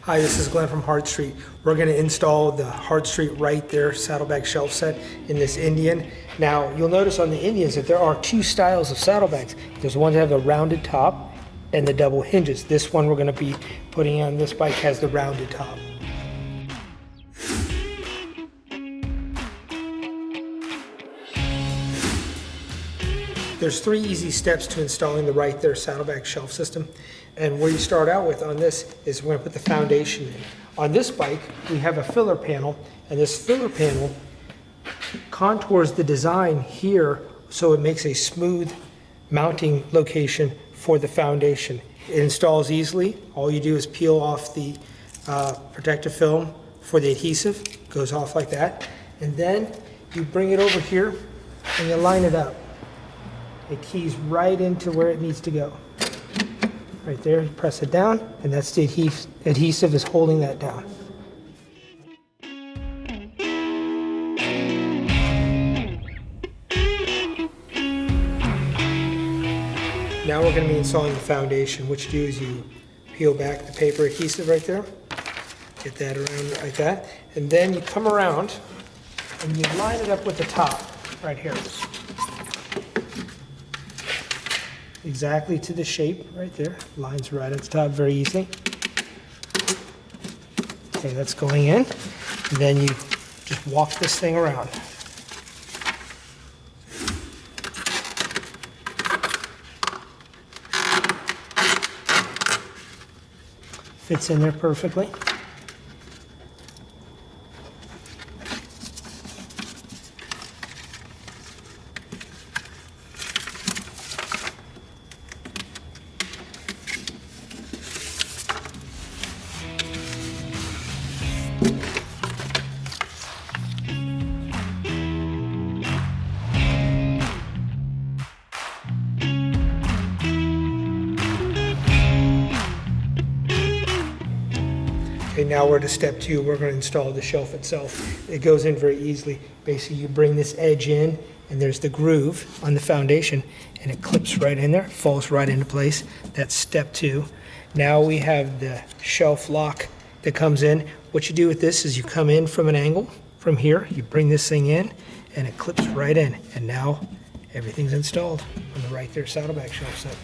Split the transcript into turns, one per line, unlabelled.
Hi, this is Glenn from Hart Street. We're going to install the Hart Street RYT-There Saddlebag Shelf Set in this Indian. Now, you'll notice on the Indians that there are two styles of saddlebags. There's one that have the rounded top and the double hinges. This one we're going to be putting on this bike has the rounded top. There's 3 easy steps to installing the RYT-There saddlebag shelf system. And where you start out with on this is we're going to put the foundation in. On this bike, we have a filler panel, and this filler panel contours the design here so it makes a smooth mounting location for the foundation. It installs easily. All you do is peel off the protective film for the adhesive. It goes off like that. And then you bring it over here and you line it up. It keys right into where it needs to go. Right there, you press it down, and that's the adhesive is holding that down. Now we're going to be installing the foundation. What you do is you peel back the paper adhesive right there, get that around like that, and then you come around and you line it up with the top right here. Exactly to the shape right there. Lines right at the top, very easy. Okay, that's going in. And then you just walk this thing around. Fits in there perfectly. Okay, now we're to step 2. We're going to install the shelf itself. It goes in very easily. Basically, you bring this edge in, and there's the groove on the foundation, and it clips right in there, falls right into place. That's step 2. Now we have the shelf lock that comes in. What you do with this is you come in from an angle, from here, you bring this thing in, and it clips right in. And now everything's installed on the RYT-There Saddlebag Shelf Set.